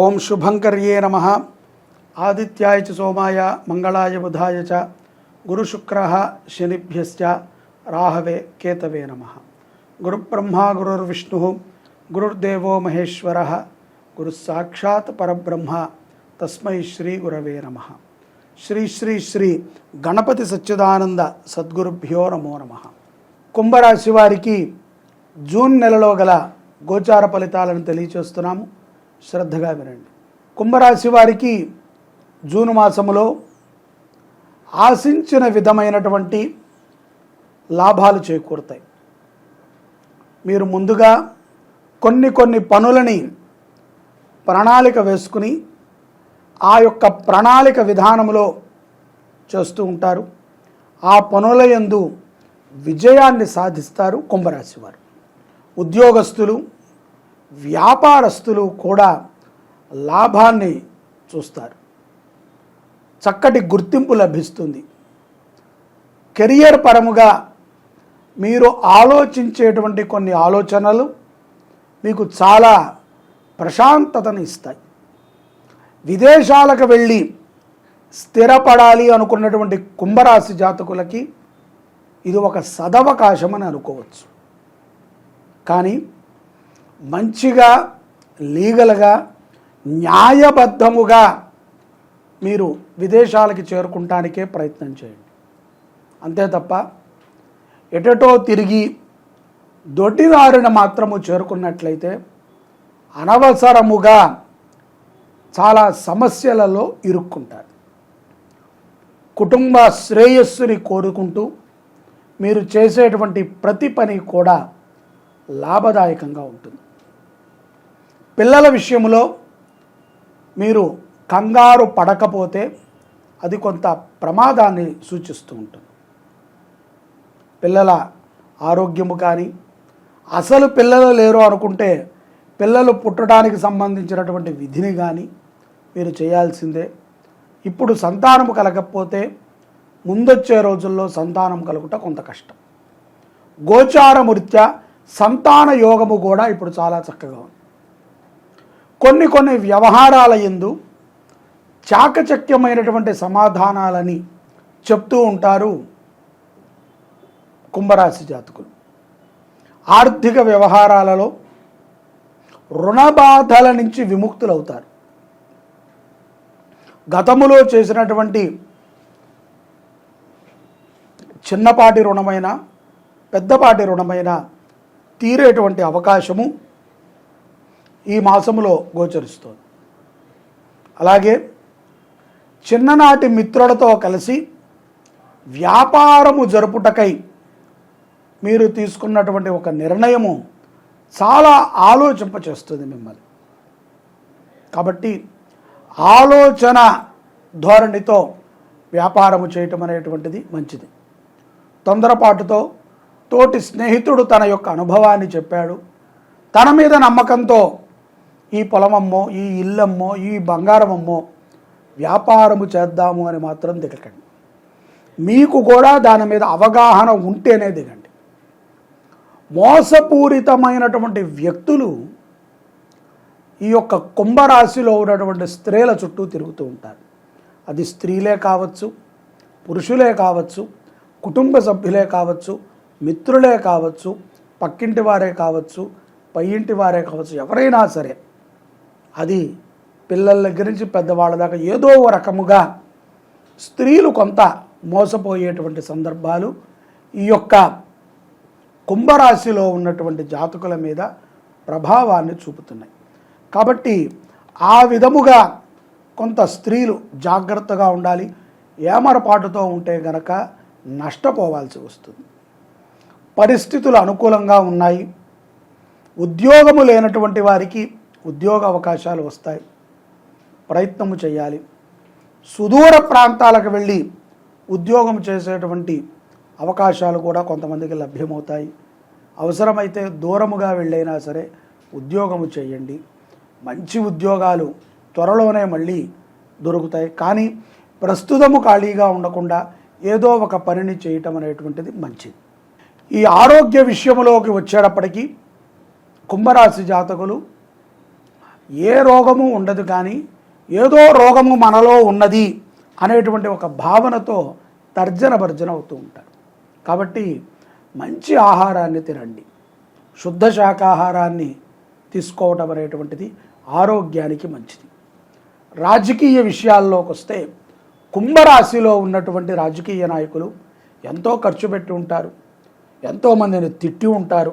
ఓం శుభంకర్యే నమః. ఆదిత్యాయ చ సోమాయ మంగళాయ బుధాయ చ గురుశుక్రః శనిభ్యశ్చ రాహవే కేతవే నమః. గురుబ్రహ్మ గురుర్విష్ణుః గురుర్దేవో మహేశ్వరః గురుస్సాక్షాత్ పరబ్రహ్మ తస్మై శ్రీ గురవే నమః. శ్రీ శ్రీ శ్రీ గణపతి సచ్చిదానంద సద్గురుభ్యో నమో నమః. కుంభరాశి వారికి జూన్ నెలలో గల గోచార ఫలితాలను తెలియచేస్తున్నాము. శ్రద్ధగా వినండి. కుంభరాశి వారికి జూన్ మాసములో ఆశించిన విధమైనటువంటి లాభాలు చేకూరుతాయి. మీరు ముందుగా కొన్ని పనులని ప్రణాళిక వేసుకుని ఆ యొక్క ప్రణాళిక విధానంలో చేస్తూ ఉంటారు. ఆ పనుల యందు విజయాన్ని సాధిస్తారు కుంభరాశి వారు. ఉద్యోగస్తులు, వ్యాపారస్తులు కూడా లాభాన్ని చూస్తారు. చక్కటి గుర్తింపు లభిస్తుంది. కెరియర్ పరముగా మీరు ఆలోచించేటువంటి కొన్ని ఆలోచనలు మీకు చాలా ప్రశాంతతను ఇస్తాయి. విదేశాలకు వెళ్ళి స్థిరపడాలి అనుకున్నటువంటి కుంభరాశి జాతకులకి ఇది ఒక సదవకాశం అని అనుకోవచ్చు. కానీ మంచిగా, లీగల్గా, న్యాయబద్ధముగా మీరు విదేశాలకి చేరుకుంటానికే ప్రయత్నం చేయండి. అంతే తప్ప ఎటటో తిరిగి దొడ్డిదారిన మాత్రము చేరుకున్నట్లయితే అనవసరముగా చాలా సమస్యలలో ఇరుక్కుంటారు. కుటుంబ శ్రేయస్సుని కోరుకుంటూ మీరు చేసేటువంటి ప్రతి పని కూడా లాభదాయకంగా ఉంటుంది. పిల్లల విషయంలో మీరు కంగారు పడకపోతే అది కొంత ప్రమాదాన్ని సూచిస్తూ ఉంటుంది. పిల్లల ఆరోగ్యము కానీ, అసలు పిల్లలు లేరు అనుకుంటే పిల్లలు పుట్టడానికి సంబంధించినటువంటి విధిని కానీ మీరు చేయాల్సిందే. ఇప్పుడు సంతానము కలగకపోతే ముందొచ్చే రోజుల్లో సంతానం కలుగుట కొంత కష్టం. గోచారమృత్యా సంతాన యోగము కూడా ఇప్పుడు చాలా చక్కగా ఉంది. కొన్ని వ్యవహారాల యందు చాకచక్యమైనటువంటి సమాధానాలని చెప్తూ ఉంటారు కుంభరాశి జాతకులు. ఆర్థిక వ్యవహారాలలో రుణబాధల నుంచి విముక్తులవుతారు. గతములో చేసినటువంటి చిన్నపాటి రుణమైన, పెద్దపాటి రుణమైన తీరేటువంటి అవకాశము ఈ మాసములో గోచరిస్తుంది. అలాగే చిన్ననాటి మిత్రులతో కలిసి వ్యాపారము జరుపుటకై మీరు తీసుకున్నటువంటి ఒక నిర్ణయము చాలా ఆలోచింపచేస్తుంది మిమ్మల్ని. కాబట్టి ఆలోచన ధోరణితో వ్యాపారము చేయటం అనేటువంటిది మంచిది. తొందరపాటుతో తోటి స్నేహితుడు తన యొక్క అనుభవాన్ని చెప్పాడు, తన మీద నమ్మకంతో ఈ పొలమమ్మో, ఈ ఇల్లమ్మో, ఈ బంగారమమ్మో వ్యాపారము చేద్దాము అని మాత్రం దిగకండి. మీకు కూడా దాని మీద అవగాహన ఉంటేనే దిగండి. మోసపూరితమైనటువంటి వ్యక్తులు ఈ యొక్క కుంభరాశిలో ఉన్నటువంటి స్త్రీల చుట్టూ తిరుగుతూ ఉంటారు. అది స్త్రీలే కావచ్చు, పురుషులే కావచ్చు, కుటుంబ సభ్యులే కావచ్చు, మిత్రులే కావచ్చు, పక్కింటి వారే కావచ్చు, పై ఇంటి వారే కావచ్చు, ఎవరైనా సరే. అది పిల్లల దగ్గర నుంచి పెద్దవాళ్ళ దాకా ఏదో ఒక రకముగా స్త్రీలు కొంత మోసపోయేటువంటి సందర్భాలు ఈ యొక్క కుంభరాశిలో ఉన్నటువంటి జాతకుల మీద ప్రభావాన్ని చూపుతున్నాయి. కాబట్టి ఆ విధముగా కొంత స్త్రీలు జాగ్రత్తగా ఉండాలి. ఏమరపాటుతో ఉంటే గనక నష్టపోవాల్సి వస్తుంది. పరిస్థితులు అనుకూలంగా ఉన్నాయి. ఉద్యోగము లేనటువంటి వారికి ఉద్యోగ అవకాశాలు వస్తాయి. ప్రయత్నము చేయాలి. సుదూర ప్రాంతాలకు వెళ్ళి ఉద్యోగం చేసేటువంటి అవకాశాలు కూడా కొంతమందికి లభ్యమవుతాయి. అవసరమైతే దూరముగా వెళ్ళైనా సరే ఉద్యోగము చేయండి. మంచి ఉద్యోగాలు త్వరలోనే మళ్ళీ దొరుకుతాయి. కానీ ప్రస్తుతము ఖాళీగా ఉండకుండా ఏదో ఒక పనిని చేయటం అనేటువంటిది మంచిది. ఈ ఆరోగ్య విషయంలోకి వచ్చేటప్పటికీ కుంభరాశి జాతకులు ఏ రోగము ఉండదు, కానీ ఏదో రోగము మనలో ఉన్నది అనేటువంటి ఒక భావనతో తర్జన భర్జన అవుతూ ఉంటారు. కాబట్టి మంచి ఆహారాన్ని తినండి, శుద్ధ శాకాహారాన్ని తీసుకోవటం అనేటువంటిది ఆరోగ్యానికి మంచిది. రాజకీయ విషయాల్లోకి వస్తే కుంభరాశిలో ఉన్నటువంటి రాజకీయ నాయకులు ఎంతో ఖర్చు పెట్టి ఉంటారు, ఎంతోమందిని తిట్టి ఉంటారు,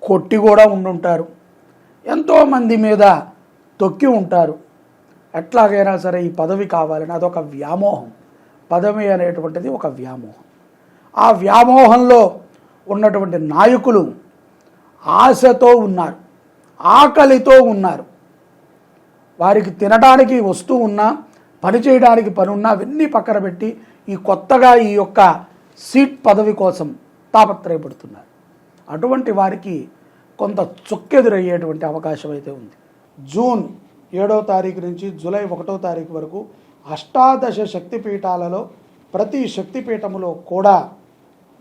కొట్టి కూడా ఉండుంటారు, ఎంతోమంది మీద తొక్కి ఉంటారు. ఎట్లాగైనా సరే ఈ పదవి కావాలని అదొక వ్యామోహం. పదవి అనేటువంటిది ఒక వ్యామోహం. ఆ వ్యామోహంలో ఉన్నటువంటి నాయకులు ఆశతో ఉన్నారు, ఆకలితో ఉన్నారు. వారికి తినడానికి వస్తూ ఉన్నా, పని చేయడానికి పని ఉన్నా అవన్నీ పక్కన పెట్టి ఈ కొత్తగా ఈ యొక్క సీట్ పదవి కోసం తాపత్రయపడుతున్నారు. అటువంటి వారికి కొంత చుక్కెదురయ్యేటువంటి అవకాశం అయితే ఉంది. జూన్ 7వ తారీఖు నుంచి జూలై 1వ తారీఖు వరకు అష్టాదశ శక్తిపీఠాలలో ప్రతి శక్తిపీఠములో కూడా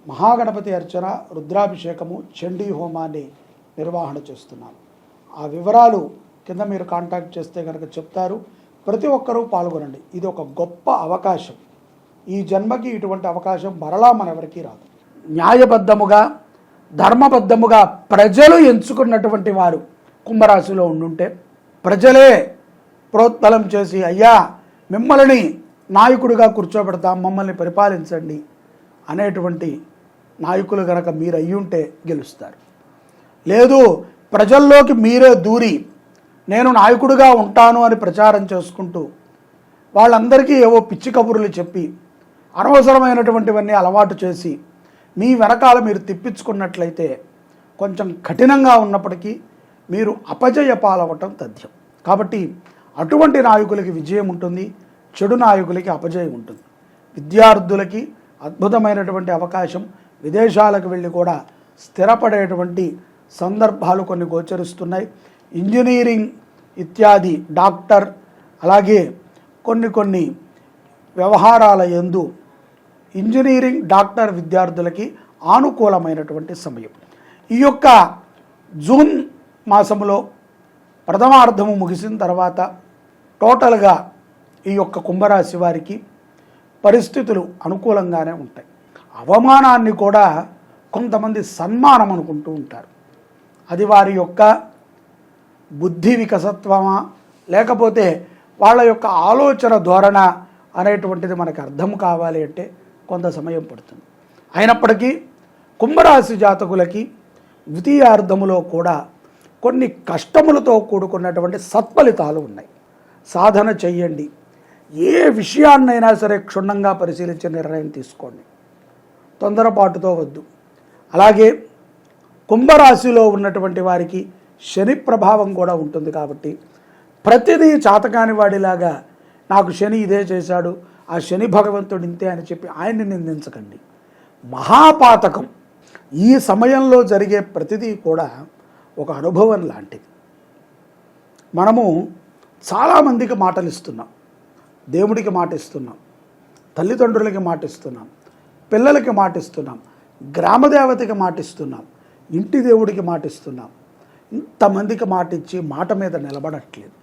మహాగణపతి అర్చన, రుద్రాభిషేకము, చండీ హోమాన్ని నిర్వహణ చేస్తున్నాం. ఆ వివరాలు కింద మీరు కాంటాక్ట్ చేస్తే కనుక చెప్తారు. ప్రతి ఒక్కరూ పాల్గొనండి. ఇది ఒక గొప్ప అవకాశం. ఈ జన్మకి ఇటువంటి అవకాశం మరలా మనెవరికీ రాదు. న్యాయబద్ధముగా, ధర్మబద్ధముగా ప్రజలు ఎంచుకున్నటువంటి వారు కుంభరాశిలో ఉండుంటే ప్రజలే ప్రోత్బలం చేసి, అయ్యా మిమ్మల్ని నాయకుడిగా కూర్చోబెడతాం, మమ్మల్ని పరిపాలించండి అనేటువంటి నాయకులు కనుక మీరు అయ్యుంటే గెలుస్తారు. లేదు, ప్రజల్లోకి మీరే దూరి నేను నాయకుడిగా ఉంటాను అని ప్రచారం చేసుకుంటూ వాళ్ళందరికీ ఏవో పిచ్చి కబుర్లు చెప్పి అనవసరమైనటువంటివన్నీ అలవాటు చేసి మీ వెనకాల మీరు తిప్పించుకున్నట్లయితే కొంచెం కఠినంగా ఉన్నప్పటికీ మీరు అపజయ పాలవటం తథ్యం. కాబట్టి అటువంటి నాయకులకి విజయం ఉంటుంది, చెడు నాయకులకి అపజయం ఉంటుంది. విద్యార్థులకి అద్భుతమైనటువంటి అవకాశం, విదేశాలకు వెళ్ళి కూడా స్థిరపడేటువంటి సందర్భాలు కొన్ని గోచరిస్తున్నాయి. ఇంజనీరింగ్ ఇత్యాది, డాక్టర్, అలాగే కొన్ని వ్యవహారాల యందు ఇంజనీరింగ్, డాక్టర్ విద్యార్థులకి ఆనుకూలమైనటువంటి సమయం. ఈ యొక్క జూన్ మాసంలో ప్రథమార్థము ముగిసిన తర్వాత టోటల్గా ఈ యొక్క కుంభరాశి వారికి పరిస్థితులు అనుకూలంగానే ఉంటాయి. అవమానాన్ని కూడా కొంతమంది సన్మానం అనుకుంటూ ఉంటారు. అది వారి యొక్క బుద్ధి వికసత్వమా, లేకపోతే వాళ్ళ యొక్క ఆలోచన ధోరణ అనేటువంటిది మనకు అర్థం కావాలి అంటే కొంత సమయం పడుతుంది. అయినప్పటికీ కుంభరాశి జాతకులకి ద్వితీయార్థములో కూడా కొన్ని కష్టములతో కూడుకున్నటువంటి సత్ఫలితాలు ఉన్నాయి. సాధన చెయ్యండి. ఏ విషయాన్నైనా సరే క్షుణ్ణంగా పరిశీలించి నిర్ణయం తీసుకోండి, తొందరపాటుతో వద్దు. అలాగే కుంభరాశిలో ఉన్నటువంటి వారికి శని ప్రభావం కూడా ఉంటుంది కాబట్టి ప్రతిదీ చాతకాని వాడిలాగా నాకు శని ఇదే చేశాడు, ఆ శని భగవంతుడు ఇంతే అని చెప్పి ఆయన్ని నిందించకండి. మహాపాతకం. ఈ సమయంలో జరిగే ప్రతిదీ కూడా ఒక అనుభవం లాంటిది. మనము చాలామందికి మాటలు ఇస్తున్నాం, దేవుడికి మాట ఇస్తున్నాం, తల్లిదండ్రులకి మాట ఇస్తున్నాం, పిల్లలకి మాట ఇస్తున్నాం, గ్రామదేవతకి మాట ఇస్తున్నాం, ఇంటి దేవుడికి మాట ఇస్తున్నాం. ఇంతమందికి మాట ఇచ్చి మాట మీద నిలబడట్లేదు.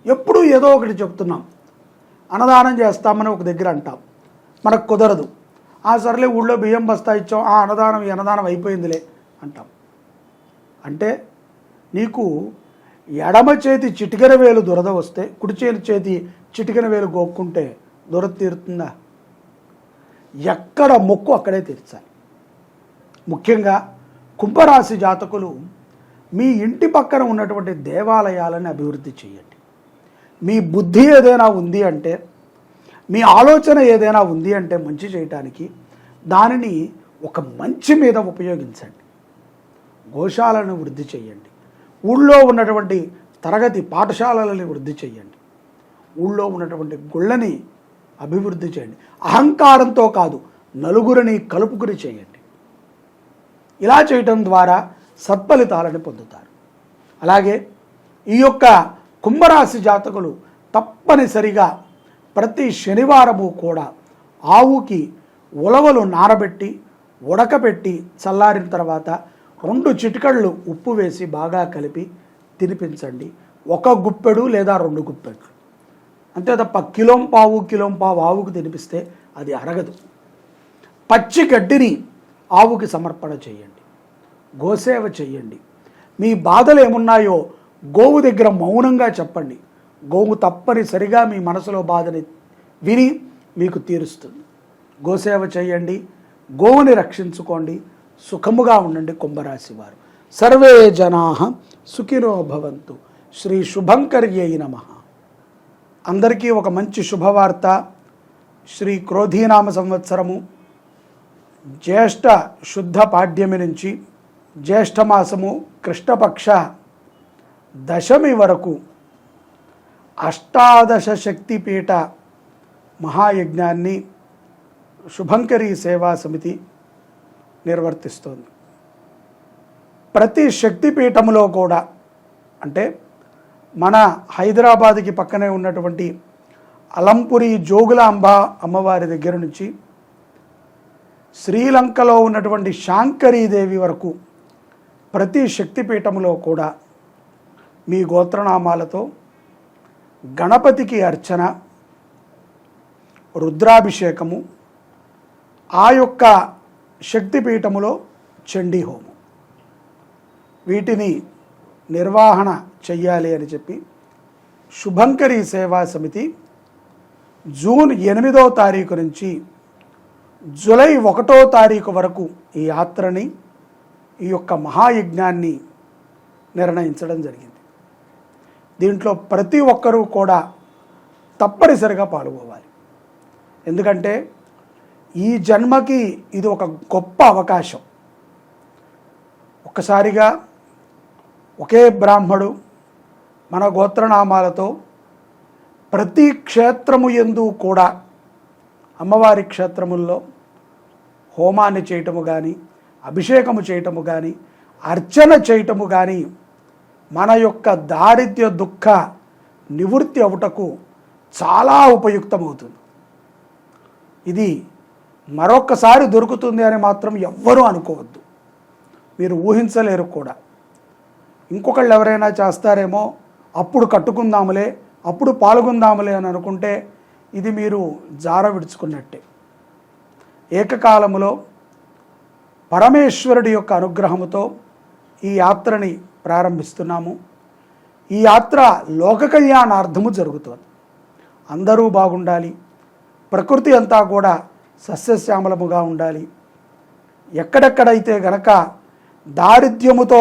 ఎప్పుడూ ఏదో ఒకటి చెప్తున్నాం. అన్నదానం చేస్తామని ఒక దగ్గర అంటాం, మనకు కుదరదు. సర్లే ఊళ్ళో బియ్యం బస్తా ఇచ్చాం, అన్నదానం ఈ అన్నదానం అయిపోయిందిలే అంటాం. అంటే నీకు ఎడమ చేతి చిటికెన వేలు దురద వస్తే కుడి చేతి చిటికెన వేలు గోక్కుంటే దురద తీరుతుందా? ఎక్కడ మొక్కు అక్కడే తీర్చాలి. ముఖ్యంగా కుంభరాశి జాతకులు మీ ఇంటి పక్కన ఉన్నటువంటి దేవాలయాలను అభివృద్ధి చేయండి. మీ బుద్ధి ఏదైనా ఉంది అంటే, మీ ఆలోచన ఏదైనా ఉంది అంటే మంచి చేయటానికి దానిని ఒక మంచి మీద ఉపయోగించండి. గోశాలను వృద్ధి చేయండి. ఊళ్ళో ఉన్నటువంటి తరగతి పాఠశాలలని వృద్ధి చేయండి. ఊళ్ళో ఉన్నటువంటి గుళ్ళని అభివృద్ధి చేయండి. అహంకారంతో కాదు, నలుగురిని కలుపుకుని చేయండి. ఇలా చేయటం ద్వారా సత్ఫలితాలను పొందుతారు. అలాగే ఈ యొక్క కుంభరాశి జాతకులు తప్పనిసరిగా ప్రతి శనివారము కూడా ఆవుకి ఉలవలు నానబెట్టి ఉడకబెట్టి చల్లారిన తర్వాత 2 చిటికళ్ళు ఉప్పు వేసి బాగా కలిపి తినిపించండి. ఒక గుప్పెడు లేదా 2 గుప్పెడు, అంతే తప్ప కిలోంపావు ఆవుకు తినిపిస్తే అది అరగదు. పచ్చి గడ్డిని ఆవుకి సమర్పణ చేయండి, గోసేవ చేయండి. మీ బాధలు ఏమున్నాయో గోవు దగ్గర మౌనంగా చెప్పండి. గోవు తప్పనిసరిగా మీ మనసులో బాధని విని మీకు తీరుస్తుంది. గోసేవ చేయండి, గోవుని రక్షించుకోండి, సుఖముగా ఉండండి. కుంభరాశి వారు సర్వే జనాః సుఖినో భవంతు. శ్రీ శుభంకర్యై నమః. అందరికీ ఒక మంచి శుభవార్త. శ్రీ క్రోధీనామ సంవత్సరము జ్యేష్ఠ శుద్ధ పాడ్యమి నుంచి జ్యేష్ఠమాసము కృష్ణపక్ష దశమి వరకు అష్టాదశ శక్తిపీఠ మహాయజ్ఞాన్ని శుభంకరి సేవా సమితి నిర్వర్తిస్తోంది. ప్రతి శక్తిపీఠములో కూడా, అంటే మన హైదరాబాద్కి పక్కనే ఉన్నటువంటి అలంపురి జోగులాంబ అమ్మవారి దగ్గర నుంచి శ్రీలంకలో ఉన్నటువంటి శాంకరీదేవి వరకు ప్రతి శక్తిపీఠములో కూడా మీ గోత్రనామాలతో గణపతికి అర్చన, రుద్రాభిషేకము, ఆ యొక్క శక్తిపీఠములో చండీ హోమం, వీటిని నిర్వహణ చెయ్యాలి అని చెప్పి శుభంకరి సేవా సమితి జూన్ 8వ తారీఖు నుంచి జూలై 1వ తారీఖు వరకు ఈ యాత్రని, ఈ యొక్క మహాయజ్ఞాన్ని నిర్ణయించడం జరిగింది. దీంట్లో ప్రతి ఒక్కరూ కూడా తప్పనిసరిగా పాల్గొవాలి. ఎందుకంటే ఈ జన్మకి ఇది ఒక గొప్ప అవకాశం. ఒక్కసారిగా ఒకే బ్రాహ్మడు మన గోత్రనామాలతో ప్రతి క్షేత్రము యందు కూడా అమ్మవారి క్షేత్రముల్లో హోమాన్ని చేయటము కానీ, అభిషేకము చేయటము కానీ, అర్చన చేయటము కానీ మన యొక్క దారిద్ర్య దుఃఖ నివృత్తి అవుటకు చాలా ఉపయుక్తమవుతుంది. ఇది మరొక్కసారి దొరుకుతుంది అని మాత్రం ఎవ్వరూ అనుకోవద్దు. మీరు ఊహించలేరు కూడా. ఇంకొకళ్ళు ఎవరైనా చేస్తారేమో, అప్పుడు కట్టుకుందాములే, అప్పుడు పాల్గొందాములే అని అనుకుంటే ఇది మీరు జార విడుచుకున్నట్టే. ఏకకాలములో పరమేశ్వరుడి యొక్క అనుగ్రహముతో ఈ యాత్రని ప్రారంభిస్తున్నాము. ఈ యాత్ర లోక కళ్యాణార్థము జరుగుతుంది. అందరూ బాగుండాలి, ప్రకృతి అంతా కూడా సస్యశ్యామలముగా ఉండాలి. ఎక్కడెక్కడైతే గనక దారిద్ర్యముతో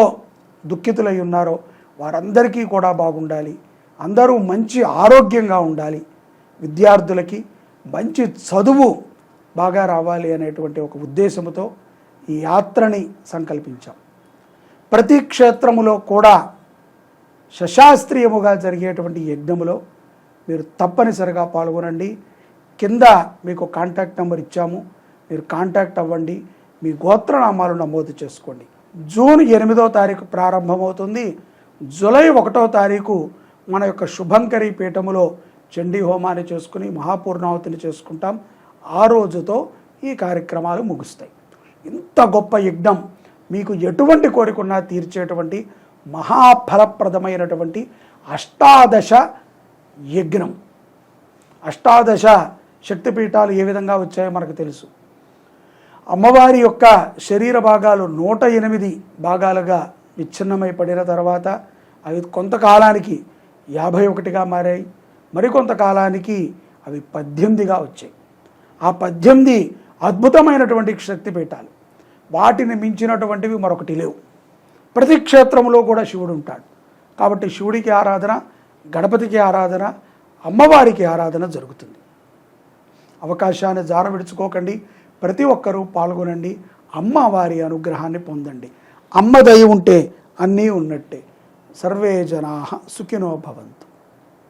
దుఃఖితులై ఉన్నారో వారందరికీ కూడా బాగుండాలి. అందరూ మంచి ఆరోగ్యంగా ఉండాలి. విద్యార్థులకి మంచి చదువు బాగా రావాలి అనేటువంటి ఒక ఉద్దేశంతో ఈ యాత్రని సంకల్పించాం. ప్రతి క్షేత్రములో కూడా శశాస్త్రీయముగా జరిగేటువంటి యజ్ఞములో మీరు తప్పనిసరిగా పాల్గొనండి. కింద మీకు కాంటాక్ట్ నెంబర్ ఇచ్చాము, మీరు కాంటాక్ట్ అవ్వండి, మీ గోత్రనామాలు నమోదు చేసుకోండి. జూన్ 8వ తారీఖు ప్రారంభమవుతుంది. జూలై 1వ తారీఖు మన యొక్క శుభంకరి పీఠములో చండీ హోమాన్ని చేసుకుని మహాపూర్ణావతిని చేసుకుంటాం. ఆ రోజుతో ఈ కార్యక్రమాలు ముగుస్తాయి. ఇంత గొప్ప యజ్ఞం, మీకు ఎటువంటి కోరికన్నా తీర్చేటువంటి మహాఫలప్రదమైనటువంటి అష్టాదశ యజ్ఞం. అష్టాదశ శక్తిపీఠాలు ఏ విధంగా వచ్చాయో మనకు తెలుసు. అమ్మవారి యొక్క శరీర భాగాలు 108 భాగాలుగా విచ్ఛిన్నమై పడిన తర్వాత అవి కొంతకాలానికి 51గా మారాయి. మరికొంతకాలానికి అవి 18గా వచ్చాయి. ఆ 18 అద్భుతమైనటువంటి శక్తిపీఠాలు. వాటిని మించినటువంటివి మరొకటి లేవు. ప్రతి క్షేత్రంలో కూడా శివుడు ఉంటాడు. కాబట్టి శివుడికి ఆరాధన, గణపతికి ఆరాధన, అమ్మవారికి ఆరాధన జరుగుతుంది. అవకాశాన్ని జార విడుచుకోకండి. ప్రతి ఒక్కరూ పాల్గొనండి. అమ్మవారి అనుగ్రహాన్ని పొందండి. అమ్మ దయ ఉంటే అన్నీ ఉన్నట్టే. సర్వే జనాః సుఖినో భవంతు.